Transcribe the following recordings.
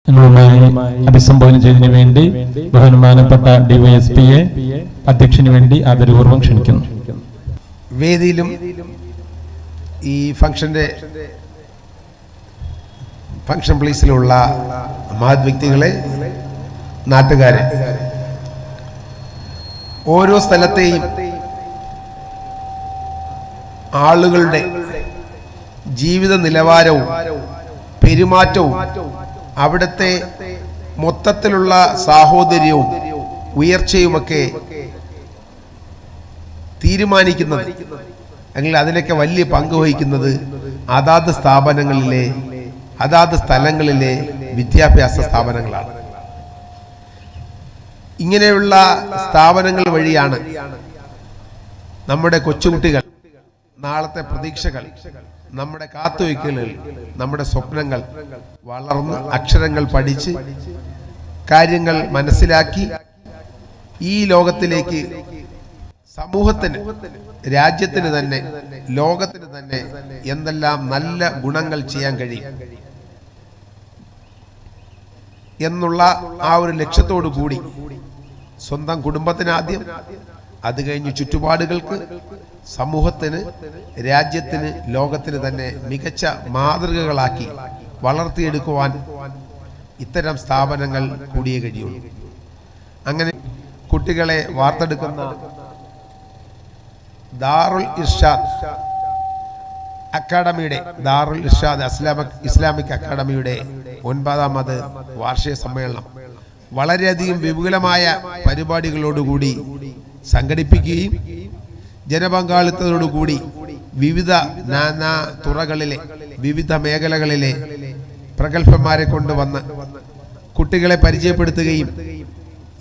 നിങ്ങളുമായി അഭിസംബോധന ചെയ്തതിനു വേണ്ടി ബഹുമാനപ്പെട്ട ഡിവൈഎസ്പിയെ അധ്യക്ഷന് വേണ്ടി ആദരപൂർവ്വം ക്ഷണിക്കുന്നു. വേദിയിലും ഈ ഫംഗ്ഷൻ പ്ലേസിലുള്ള മഹത് വ്യക്തികളെ, നാട്ടുകാരെ, ഓരോ സ്ഥലത്തെയും ആളുകളുടെ ജീവിത നിലവാരവും പെരുമാറ്റവും അവിടുത്തെ മൊത്തത്തിലുള്ള സാഹോദര്യവും ഉയർച്ചയുമൊക്കെ തീരുമാനിക്കുന്നത്, അല്ലെങ്കിൽ അതിനൊക്കെ വലിയ പങ്ക് വഹിക്കുന്നത് അതാത് സ്ഥാപനങ്ങളിലെ, അതാത് സ്ഥലങ്ങളിലെ വിദ്യാഭ്യാസ സ്ഥാപനങ്ങളാണ്. ഇങ്ങനെയുള്ള സ്ഥാപനങ്ങൾ വഴിയാണ് നമ്മുടെ കൊച്ചുകുട്ടികൾ, നാളത്തെ പ്രതീക്ഷകൾ, നമ്മുടെ കാത്തുവയ്ക്കലുകൾ, നമ്മുടെ സ്വപ്നങ്ങൾ വളർന്ന് അക്ഷരങ്ങൾ പഠിച്ച് കാര്യങ്ങൾ മനസ്സിലാക്കി ഈ ലോകത്തിലേക്ക്, സമൂഹത്തിന്, രാജ്യത്തിന് തന്നെ, ലോകത്തിന് തന്നെ എന്തെല്ലാം നല്ല ഗുണങ്ങൾ ചെയ്യാൻ കഴിയും എന്നുള്ള ആ ഒരു ലക്ഷ്യത്തോടു കൂടി സ്വന്തം കുടുംബത്തിനാദ്യം, അത് കഴിഞ്ഞ് ചുറ്റുപാടുകൾക്ക്, സമൂഹത്തിന്, രാജ്യത്തിന്, ലോകത്തിന് തന്നെ മികച്ച മാതൃകകളാക്കി വളർത്തിയെടുക്കുവാൻ ഇത്തരം സ്ഥാപനങ്ങൾ കൂടിയേ കഴിയുള്ളൂ. അങ്ങനെ കുട്ടികളെ വാർത്തെടുക്കുന്ന ദാറുൽ ഇർഷാദ് അക്കാഡമിയുടെ, ദാറുൽ ഇർഷാദ് ഇസ്ലാമിക് അക്കാഡമിയുടെ 9ാമത് വാർഷിക സമ്മേളനം വളരെയധികം വിപുലമായ പരിപാടികളോടുകൂടി സംഘടിപ്പിക്കുകയും ജനപങ്കാളിത്തത്തോടുകൂടി വിവിധ നാനാ തുറകളിലെ, വിവിധ മേഖലകളിലെ പ്രഗത്ഭന്മാരെ കൊണ്ടുവന്ന് കുട്ടികളെ പരിചയപ്പെടുത്തുകയും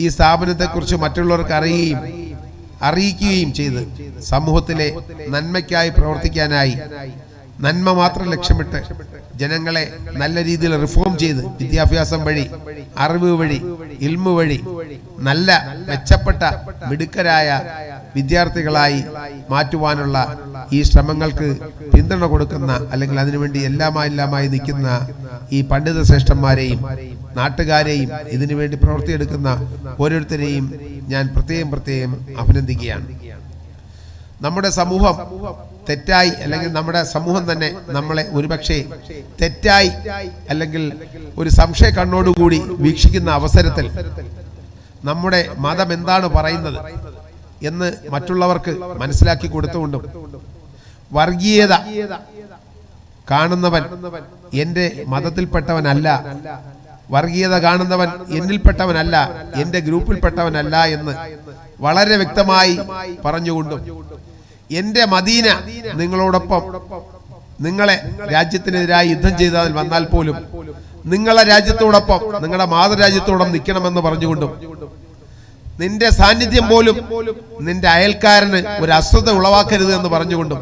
ഈ സ്ഥാപനത്തെക്കുറിച്ച് മറ്റുള്ളവർക്ക് അറിയിക്കുകയും ചെയ്ത് സമൂഹത്തിലെ നന്മയ്ക്കായി പ്രവർത്തിക്കാനായി, നന്മ മാത്രം ലക്ഷ്യമിട്ട് ജനങ്ങളെ നല്ല രീതിയിൽ റിഫോം ചെയ്ത് വിദ്യാഭ്യാസം വഴി, അറിവ് വഴി, ഇൽമു വഴി നല്ല മെച്ചപ്പെട്ട മിടുക്കരായ വിദ്യാർത്ഥികളായി മാറ്റുവാനുള്ള ഈ ശ്രമങ്ങൾക്ക് പിന്തുണ കൊടുക്കുന്ന, അല്ലെങ്കിൽ അതിനുവേണ്ടി എല്ലാമായി നിൽക്കുന്ന ഈ പണ്ഡിത ശ്രേഷ്ഠന്മാരെയും നാട്ടുകാരെയും ഇതിനുവേണ്ടി പ്രവർത്തിയെടുക്കുന്ന ഓരോരുത്തരെയും ഞാൻ പ്രത്യേകം അഭിനന്ദിക്കുകയാണ്. നമ്മുടെ സമൂഹം തെറ്റായി, അല്ലെങ്കിൽ നമ്മുടെ സമൂഹം തന്നെ നമ്മളെ ഒരുപക്ഷെ തെറ്റായി, അല്ലെങ്കിൽ ഒരു സംശയ കണ്ണോടുകൂടി വീക്ഷിക്കുന്ന അവസരത്തിൽ നമ്മുടെ മതം എന്താണ് പറയുന്നത് എന്ന് മറ്റുള്ളവർക്ക് മനസ്സിലാക്കി കൊടുത്തുകൊണ്ടും, വർഗീയത കാണുന്നവൻ എൻ്റെ മതത്തിൽപ്പെട്ടവനല്ല, വർഗീയത കാണുന്നവൻ എന്നിൽപ്പെട്ടവനല്ല, എൻ്റെ ഗ്രൂപ്പിൽപ്പെട്ടവനല്ല എന്ന് വളരെ വ്യക്തമായി പറഞ്ഞുകൊണ്ടും, എൻ്റെ മദീന നിങ്ങളോടൊപ്പം, നിങ്ങളെ രാജ്യത്തിനെതിരായി യുദ്ധം ചെയ്താൽ വന്നാൽ പോലും നിങ്ങളെ രാജ്യത്തോടൊപ്പം, നിങ്ങളുടെ മാതൃരാജ്യത്തോടൊപ്പം നിൽക്കണമെന്ന് പറഞ്ഞുകൊണ്ടും, നിന്റെ സാന്നിധ്യം പോലും നിന്റെ അയൽക്കാരന് ഒരു അസ്വസ്ഥ ഉളവാക്കരുത് എന്ന് പറഞ്ഞുകൊണ്ടും,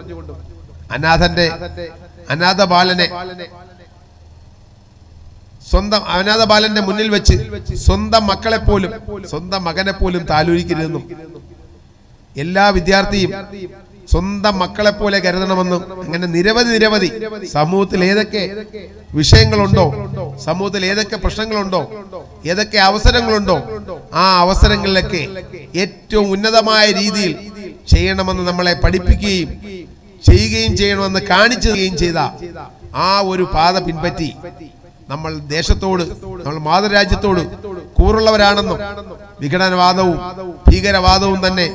അനാഥ ബാലന്റെ മുന്നിൽ വെച്ച് സ്വന്തം മക്കളെ പോലും, സ്വന്തം മകനെ പോലും താലോലിക്കരുതെന്നും, എല്ലാ വിദ്യാർത്ഥിയും സ്വന്തം മക്കളെ പോലെ കരുതണമെന്നും, അങ്ങനെ നിരവധി സമൂഹത്തിൽ ഏതൊക്കെ വിഷയങ്ങളുണ്ടോ, സമൂഹത്തിൽ ഏതൊക്കെ പ്രശ്നങ്ങളുണ്ടോ, ഏതൊക്കെ അവസരങ്ങളുണ്ടോ, ആ അവസരങ്ങളിലൊക്കെ ഏറ്റവും ഉന്നതമായ രീതിയിൽ ചെയ്യണമെന്ന് നമ്മളെ പഠിപ്പിക്കുകയും ചെയ്യുകയും ചെയ്യണമെന്ന് കാണിച്ചു ചെയ്ത ആ ഒരു പാത പിൻപറ്റി നമ്മൾ ദേശത്തോട്, നമ്മൾ മാതൃരാജ്യത്തോട് കൂറുള്ളവരാണെന്നും, വിഘടനവാദവും ഭീകരവാദവും തന്നെ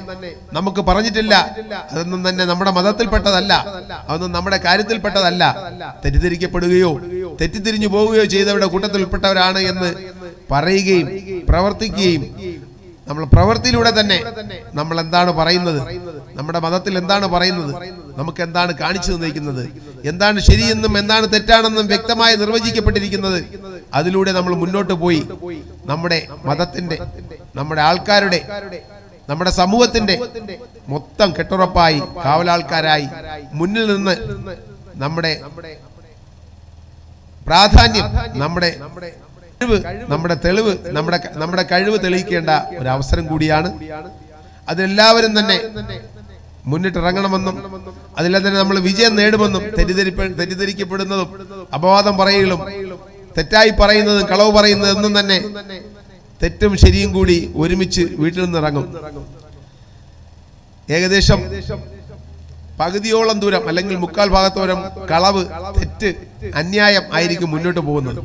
നമുക്ക് പറഞ്ഞിട്ടില്ല, അതൊന്നും തന്നെ നമ്മുടെ മതത്തിൽപ്പെട്ടതല്ല, അതൊന്നും നമ്മുടെ കാര്യത്തിൽപ്പെട്ടതല്ല, തെറ്റിദ്ധരിക്കപ്പെടുകയോ തെറ്റിദ്ധരിഞ്ഞു പോവുകയോ ചെയ്തവരുടെ കൂട്ടത്തിൽപ്പെട്ടവരാണ് എന്ന് പറയുകയും പ്രവർത്തിക്കുകയും, നമ്മൾ പ്രവൃത്തിയിലൂടെ തന്നെ നമ്മൾ എന്താണ് പറയുന്നത്, നമ്മുടെ മതത്തിൽ എന്താണ് പറയുന്നത്, നമുക്ക് എന്താണ് കാണിച്ചു തന്നിരിക്കുന്നത്, എന്താണ് ശരിയെന്നും എന്താണ് തെറ്റാണെന്നും വ്യക്തമായി നിർവചിക്കപ്പെട്ടിരിക്കുന്നത്, അതിലൂടെ നമ്മൾ മുന്നോട്ട് പോയി നമ്മുടെ മതത്തിന്റെ, നമ്മുടെ ആൾക്കാരുടെ, നമ്മുടെ സമൂഹത്തിന്റെ മൊത്തം കെട്ടുറപ്പായി, കാവലാൾക്കാരായി മുന്നിൽ നിന്ന് നമ്മുടെ പ്രാധാന്യം, നമ്മുടെ തെളിവ്, നമ്മുടെ കഴിവ് തെളിയിക്കേണ്ട ഒരു അവസരം കൂടിയാണ്. അതെല്ലാവരും തന്നെ മുന്നിട്ടിറങ്ങണമെന്നും, അതിൽ തന്നെ നമ്മൾ വിജയം നേടുമെന്നും, തെറ്റിദ്ധരിക്കപ്പെടുന്നതും അപവാദം പറയുകളും തെറ്റായി പറയുന്നതും കളവ് പറയുന്നതെന്നും തന്നെ തെറ്റും ശരിയും കൂടി ഒരുമിച്ച് വീട്ടിൽ നിന്ന് ഇറങ്ങും. ഏകദേശം പകുതിയോളം ദൂരം അല്ലെങ്കിൽ മുക്കാൽ ഭാഗത്തോളം കളവ്, തെറ്റ്, അന്യായം ആയിരിക്കും മുന്നോട്ട് പോകുന്നത്.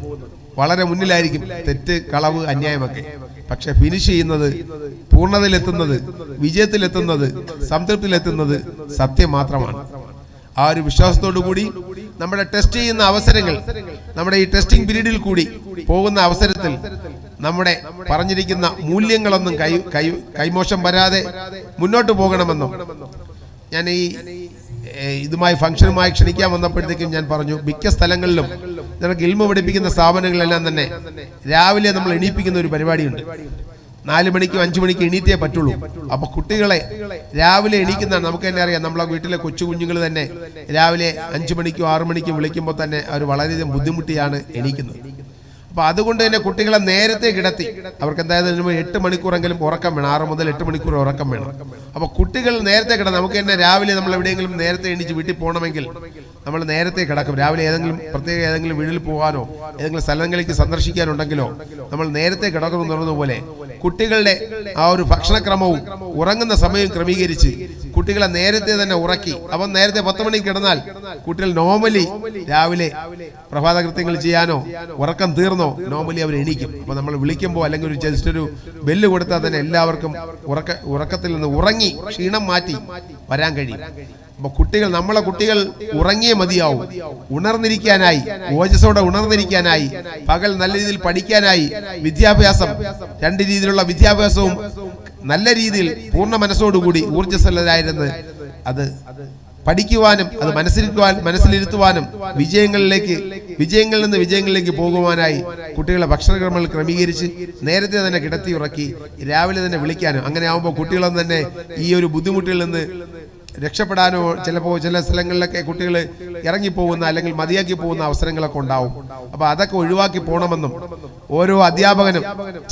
വളരെ മുന്നിലായിരിക്കും തെറ്റ്, കളവ്, അന്യായമൊക്കെ. പക്ഷെ ഫിനിഷ് ചെയ്യുന്നത്, പൂർണ്ണതയിലെത്തുന്നത്, വിജയത്തിലെത്തുന്നത്, സംതൃപ്തിയിലെത്തുന്നത് സത്യം മാത്രമാണ്. ആ ഒരു വിശ്വാസത്തോടു കൂടി നമ്മുടെ ടെസ്റ്റ് ചെയ്യുന്ന അവസരങ്ങൾ, നമ്മുടെ ഈ ടെസ്റ്റിംഗ് പീരീഡിൽ കൂടി പോകുന്ന അവസരത്തിൽ നമ്മുടെ പറഞ്ഞിരിക്കുന്ന മൂല്യങ്ങളൊന്നും കൈമോശം വരാതെ മുന്നോട്ട് പോകണമെന്നും ഞാൻ ഇതുമായി ഫംഗ്ഷനുമായി ക്ഷണിക്കാൻ വന്നപ്പോഴത്തേക്കും ഞാൻ പറഞ്ഞു, മിക്ക സ്ഥലങ്ങളിലും നമുക്ക് ഇൽമ പഠിപ്പിക്കുന്ന സ്ഥാപനങ്ങളിലെല്ലാം തന്നെ രാവിലെ നമ്മൾ എണീപ്പിക്കുന്ന ഒരു പരിപാടിയുണ്ട്. 4 മണിക്കും 5 മണിക്കും എണീറ്റേ പറ്റുള്ളൂ. അപ്പൊ കുട്ടികളെ രാവിലെ എണീക്കുന്നതാണ്. നമുക്ക് തന്നെ അറിയാം, നമ്മളെ വീട്ടിലെ കൊച്ചു കുഞ്ഞുങ്ങൾ തന്നെ രാവിലെ 5 മണിക്കും 6 മണിക്കും വിളിക്കുമ്പോൾ തന്നെ അവർ വളരെയധികം ബുദ്ധിമുട്ടിയാണ് എണീക്കുന്നത്. അപ്പൊ അതുകൊണ്ട് തന്നെ കുട്ടികളെ നേരത്തെ കിടത്തി അവർക്ക് എന്തായാലും 8 മണിക്കൂറെങ്കിലും ഉറക്കം വേണം. 6 മുതൽ 8 മണിക്കൂർ ഉറക്കം വേണം. അപ്പൊ കുട്ടികൾ നേരത്തെ കിടന്ന് നമുക്ക് തന്നെ രാവിലെ നമ്മൾ എവിടെയെങ്കിലും നേരത്തെ എണീച്ച് വീട്ടിൽ പോകണമെങ്കിൽ നമ്മൾ നേരത്തെ കിടക്കും. രാവിലെ ഏതെങ്കിലും വീട്ടിൽ പോകാനോ ഏതെങ്കിലും സ്ഥലങ്ങളിലേക്ക് സന്ദർശിക്കാനുണ്ടെങ്കിലോ നമ്മൾ നേരത്തെ കിടക്കുമെന്ന് പറഞ്ഞതുപോലെ കുട്ടികളുടെ ആ ഒരു ഭക്ഷണക്രമവും ഉറങ്ങുന്ന സമയവും ക്രമീകരിച്ച് കുട്ടികളെ നേരത്തെ തന്നെ ഉറക്കി. അപ്പം നേരത്തെ 10 മണിക്ക് കിടന്നാൽ കുട്ടികൾ നോർമലി രാവിലെ പ്രഭാത കൃത്യങ്ങൾ ചെയ്യാനോ ഉറക്കം തീർന്നോ നോർമലി അവർ എണീക്കും. അപ്പൊ നമ്മൾ വിളിക്കുമ്പോൾ അല്ലെങ്കിൽ ജസ്റ്റ് ഒരു ബെല്ല് കൊടുത്താൽ തന്നെ എല്ലാവർക്കും ഉറക്കത്തിൽ നിന്ന് ഉറങ്ങി ക്ഷീണം മാറ്റി വരാൻ കഴിയും. അപ്പൊ നമ്മളെ കുട്ടികൾ ഉറങ്ങിയേ മതിയാവും. ഉണർന്നിരിക്കാനായി, ഓജസ്സോടെ ഉണർന്നിരിക്കാനായി, പകൽ നല്ല രീതിയിൽ പഠിക്കാനായി, വിദ്യാഭ്യാസം 2 രീതിയിലുള്ള വിദ്യാഭ്യാസവും നല്ല രീതിയിൽ പൂർണ്ണ മനസ്സോടുകൂടി ഊർജ്ജസ്വലരായിരുന്ന് അത് പഠിക്കുവാനും അത് മനസ്സിലിരുത്തുവാനും വിജയങ്ങളിൽ നിന്ന് വിജയങ്ങളിലേക്ക് പോകുവാനായി കുട്ടികളെ ഭക്ഷണക്രമങ്ങൾ ക്രമീകരിച്ച് നേരത്തെ തന്നെ കിടത്തി ഉറക്കി രാവിലെ തന്നെ വിളിക്കാനും, അങ്ങനെ ആകുമ്പോൾ കുട്ടികളൊന്നും തന്നെ ഈ ഒരു ബുദ്ധിമുട്ടിൽ നിന്ന് രക്ഷപ്പെടാനോ ചിലപ്പോൾ ചില സ്ഥലങ്ങളിലൊക്കെ കുട്ടികൾ ഇറങ്ങിപ്പോകുന്ന അല്ലെങ്കിൽ മതിയാക്കി പോകുന്ന അവസരങ്ങളൊക്കെ ഉണ്ടാവും. അപ്പൊ അതൊക്കെ ഒഴിവാക്കി പോകണമെന്നും ഓരോ അധ്യാപകനും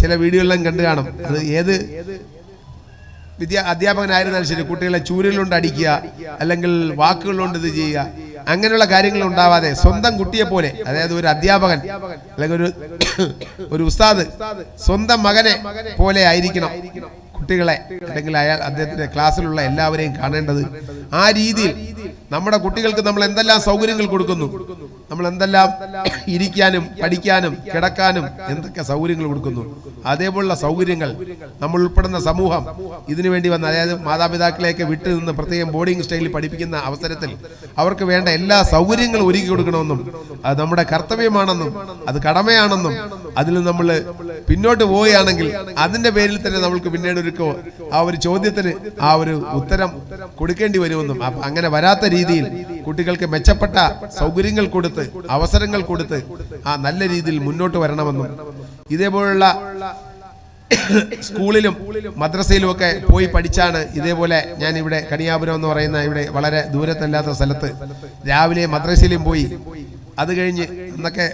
ചില വീഡിയോകളിലും കണ്ടു കാണും. അത് ഏത് അധ്യാപകനായിരുന്നാലും ശരി, കുട്ടികളെ ചൂരലുകൊണ്ട് അടിക്കുക അല്ലെങ്കിൽ വാക്കുകളുകൊണ്ട് ഇത് ചെയ്യുക, അങ്ങനെയുള്ള കാര്യങ്ങൾ ഉണ്ടാവാതെ സ്വന്തം കുട്ടിയെ പോലെ, അതായത് ഒരു അധ്യാപകൻ അല്ലെങ്കിൽ ഒരു ഉസ്താദ് സ്വന്തം മകനെ പോലെ ആയിരിക്കണം കുട്ടികളെ അല്ലെങ്കിൽ അദ്ദേഹത്തിന്റെ ക്ലാസ്സിലുള്ള എല്ലാവരെയും കാണേണ്ടത്. ആ രീതിയിൽ നമ്മുടെ കുട്ടികൾക്ക് നമ്മൾ എന്തെല്ലാം സൗകര്യങ്ങൾ കൊടുക്കുന്നു, നമ്മൾ എന്തെല്ലാം ഇരിക്കാനും പഠിക്കാനും കിടക്കാനും എന്തൊക്കെ സൗകര്യങ്ങൾ കൊടുക്കുന്നു, അതേപോലുള്ള സൗകര്യങ്ങൾ നമ്മൾ ഉൾപ്പെടുന്ന സമൂഹം ഇതിനു വേണ്ടി വന്ന, അതായത് മാതാപിതാക്കളെയൊക്കെ വിട്ടു നിന്ന് പ്രത്യേകം ബോർഡിംഗ് സ്റ്റൈലിൽ പഠിപ്പിക്കുന്ന അവസരത്തിൽ അവർക്ക് വേണ്ട എല്ലാ സൗകര്യങ്ങളും ഒരുക്കി കൊടുക്കണമെന്നും അത് നമ്മുടെ കർത്തവ്യമാണെന്നും അത് കടമയാണെന്നും അതിൽ നമ്മൾ പിന്നോട്ട് പോവുകയാണെങ്കിൽ അതിന്റെ പേരിൽ തന്നെ നമ്മൾക്ക് പിന്നീട് ആ ഒരു ചോദ്യത്തിന് ആ ഒരു ഉത്തരം കൊടുക്കേണ്ടി വരുമെന്നും, അങ്ങനെ വരാത്ത രീതിയിൽ കുട്ടികൾക്ക് മെച്ചപ്പെട്ട സൗകര്യങ്ങൾ കൊടുത്ത് അവസരങ്ങൾ കൊടുത്ത് ആ നല്ല രീതിയിൽ മുന്നോട്ട് വരണമെന്നും, ഇതേപോലുള്ള സ്കൂളിലും മദ്രസയിലും ഒക്കെ പോയി പഠിച്ചാണ് ഇതേപോലെ ഞാൻ ഇവിടെ കണിയാപുരം എന്ന് പറയുന്ന ഇവിടെ വളരെ ദൂരത്തല്ലാത്ത സ്ഥലത്ത് രാവിലെ മദ്രസയിലും പോയി. അത് കഴിഞ്ഞ് അന്നൊക്കെ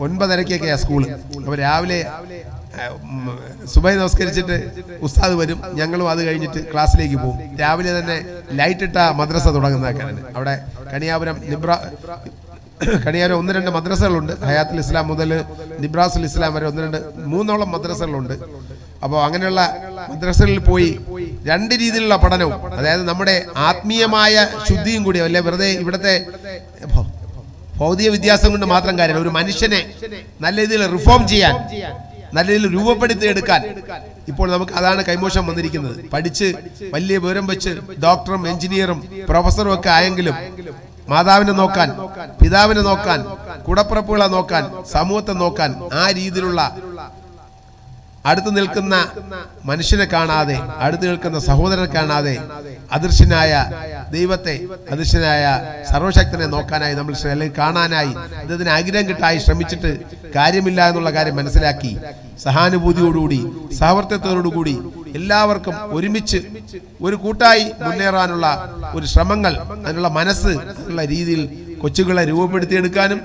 9:30 സ്കൂള്. അപ്പോൾ രാവിലെ സുബൈ നമസ്കരിച്ചിട്ട് ഉസ്താദ് വരും, ഞങ്ങളും അത് കഴിഞ്ഞിട്ട് ക്ലാസ്സിലേക്ക് പോകും. രാവിലെ തന്നെ ലൈറ്റ് ഇട്ട മദ്രസ തുടങ്ങുന്നതൊക്കെയാണ്. അവിടെ കണിയാപുരം 1-2 മദ്രസകളുണ്ട്. ഹയാത്തുൽ ഇസ്ലാം മുതൽ നിബ്രാസുൽ ഇസ്ലാം വരെ 1-2-3 മദ്രസകളുണ്ട്. അപ്പോൾ അങ്ങനെയുള്ള മദ്രസകളിൽ പോയി 2 രീതിയിലുള്ള പഠനവും, അതായത് നമ്മുടെ ആത്മീയമായ ശുദ്ധിയും കൂടി, അല്ലെ വെറുതെ ഇവിടുത്തെ ഭൗതിക വിദ്യാസം കൊണ്ട് മാത്രം കാര്യമില്ല. ഒരു മനുഷ്യനെ നല്ല രീതിയിൽ റിഫോം ചെയ്യാൻ, നല്ല രീതിയിൽ രൂപപ്പെടുത്തിയെടുക്കാൻ ഇപ്പോൾ നമുക്ക് അതാണ് കൈമോശം വന്നിരിക്കുന്നത്. പഠിച്ച് വലിയ വിവരം വെച്ച് ഡോക്ടറും എഞ്ചിനീയറും പ്രൊഫസറും ഒക്കെ ആയെങ്കിലും മാതാവിനെ നോക്കാൻ, പിതാവിനെ നോക്കാൻ, കൂടപ്പിറപ്പുകളെ നോക്കാൻ, സമൂഹത്തെ നോക്കാൻ ആ രീതിയിലുള്ള അടുത്ത് നിൽക്കുന്ന മനുഷ്യനെ കാണാതെ, അടുത്ത് നിൽക്കുന്ന സഹോദരനെ കാണാതെ അദൃശ്യനായ ദൈവത്തെ, അദൃശ്യനായ സർവശക്തനെ നോക്കാനായി നമ്മൾ കാണാനായി അദ്ദേഹത്തിന് ആഗ്രഹം കിട്ടായി ശ്രമിച്ചിട്ട് കാര്യമില്ല എന്നുള്ള കാര്യം മനസ്സിലാക്കി സഹാനുഭൂതിയോടുകൂടി സഹവർത്തിത്വത്തോടുകൂടി എല്ലാവർക്കും ഒരുമിച്ച് ഒരു കൂട്ടായി മുന്നേറാനുള്ള ഒരു ശ്രമങ്ങൾ, അതിനുള്ള മനസ്സ് ഉള്ള രീതിയിൽ കൊച്ചുകളെ രൂപപ്പെടുത്തിയെടുക്കാനും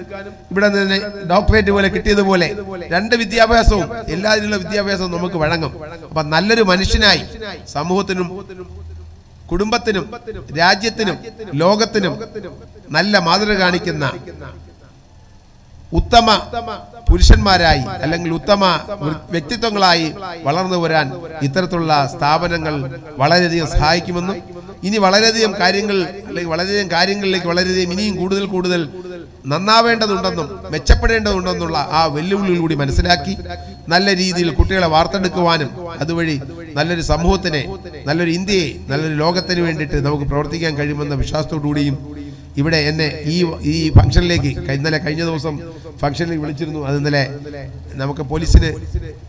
ഇവിടെ നിന്ന് ഡോക്ടറേറ്റ് പോലെ കിട്ടിയതുപോലെ 2 വിദ്യാഭ്യാസവും എല്ലാതിനുള്ള വിദ്യാഭ്യാസവും നമുക്ക് വഴങ്ങും. അപ്പൊ നല്ലൊരു മനുഷ്യനായി സമൂഹത്തിനും കുടുംബത്തിനും രാജ്യത്തിനും ലോകത്തിനും നല്ല മാതൃക കാണിക്കുന്ന ഉത്തമ പുരുഷന്മാരായി അല്ലെങ്കിൽ ഉത്തമ വ്യക്തിത്വങ്ങളായി വളർന്നു വരാൻ ഇത്തരത്തിലുള്ള സ്ഥാപനങ്ങൾ വളരെയധികം സഹായിക്കുമെന്നും ഇനി വളരെയധികം കാര്യങ്ങൾ അല്ലെങ്കിൽ വളരെയധികം കാര്യങ്ങളിലേക്ക് വളരെയധികം ഇനിയും കൂടുതൽ നന്നാവേണ്ടതുണ്ടെന്നും മെച്ചപ്പെടേണ്ടതുണ്ടെന്നുള്ള ആ വെല്ലുവിളികൾ കൂടി മനസ്സിലാക്കി നല്ല രീതിയിൽ കുട്ടികളെ വാർത്തെടുക്കുവാനും അതുവഴി നല്ലൊരു സമൂഹത്തിനെ, നല്ലൊരു ഇന്ത്യയെ, നല്ലൊരു ലോകത്തിന് വേണ്ടിയിട്ട് നമുക്ക് പ്രവർത്തിക്കാൻ കഴിയുമെന്ന വിശ്വാസത്തോടുകൂടിയും ഇവിടെ എന്നെ ഈ ഫംഗ്ഷനിലേക്ക് കഴിഞ്ഞ ദിവസം ഫംഗ്ഷനിലേക്ക് വിളിച്ചിരുന്നു. അത് ഇന്നലെ നമുക്ക് പോലീസിന്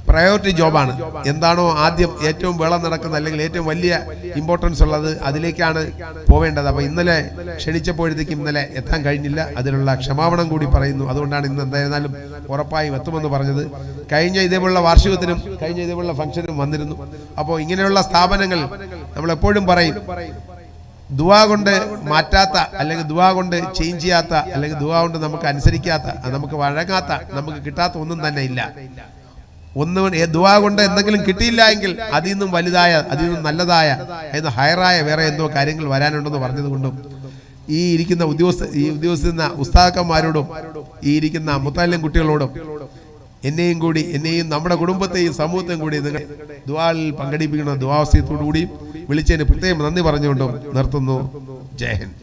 പ്രയോറിറ്റി ജോബാണ്. എന്താണോ ആദ്യം ഏറ്റവും വേളം നടക്കുന്ന അല്ലെങ്കിൽ ഏറ്റവും വലിയ ഇമ്പോർട്ടൻസ് ഉള്ളത് അതിലേക്കാണ് പോവേണ്ടത്. അപ്പോൾ ഇന്നലെ ക്ഷണിച്ചപ്പോഴത്തേക്കും ഇന്നലെ എത്താൻ കഴിഞ്ഞില്ല. അതിനുള്ള ക്ഷമാപണം കൂടി പറയുന്നു. അതുകൊണ്ടാണ് ഇന്ന് എന്തായിരുന്നാലും ഉറപ്പായും എത്തുമെന്ന് പറഞ്ഞത്. കഴിഞ്ഞ ഇതേപോലുള്ള വാർഷികത്തിനും കഴിഞ്ഞ ഇതേപോലുള്ള ഫംഗ്ഷനും വന്നിരുന്നു. അപ്പോൾ ഇങ്ങനെയുള്ള സ്ഥാപനങ്ങൾ നമ്മളെപ്പോഴും പറയും, ദുആ കൊണ്ട് മാറ്റാത്ത അല്ലെങ്കിൽ ദുആ കൊണ്ട് ചേഞ്ച് ചെയ്യാത്ത അല്ലെങ്കിൽ ദുആ കൊണ്ട് നമുക്ക് അനുസരിക്കാത്ത, നമുക്ക് വഴങ്ങാത്ത, നമുക്ക് കിട്ടാത്ത ഒന്നും തന്നെ ഇല്ല. ദുആ കൊണ്ട് എന്തെങ്കിലും കിട്ടിയില്ല എങ്കിൽ അതിൽ നിന്നും വലുതായ, അതിൽ നിന്നും നല്ലതായ, അതിൽ ഹയറായ വേറെ എന്തോ കാര്യങ്ങൾ വരാനുണ്ടെന്ന് പറഞ്ഞതുകൊണ്ടും ഈ ഇരിക്കുന്ന ഉദ്യോഗസ്ഥ ഉസ്താദക്കന്മാരോടും ഈ ഇരിക്കുന്ന മുത്തല്ലിം കുട്ടികളോടും എന്നെയും നമ്മുടെ കുടുംബത്തെയും സമൂഹത്തെയും കൂടി നിങ്ങൾ ദുആയിൽ പങ്കെടുപ്പിക്കുന്ന ദുആവസ്യത്തോടു കൂടി വിളിച്ചതിന് പ്രത്യേകം നന്ദി പറഞ്ഞുകൊണ്ടും നിർത്തുന്നു. ജയ് ഹിന്ദ്.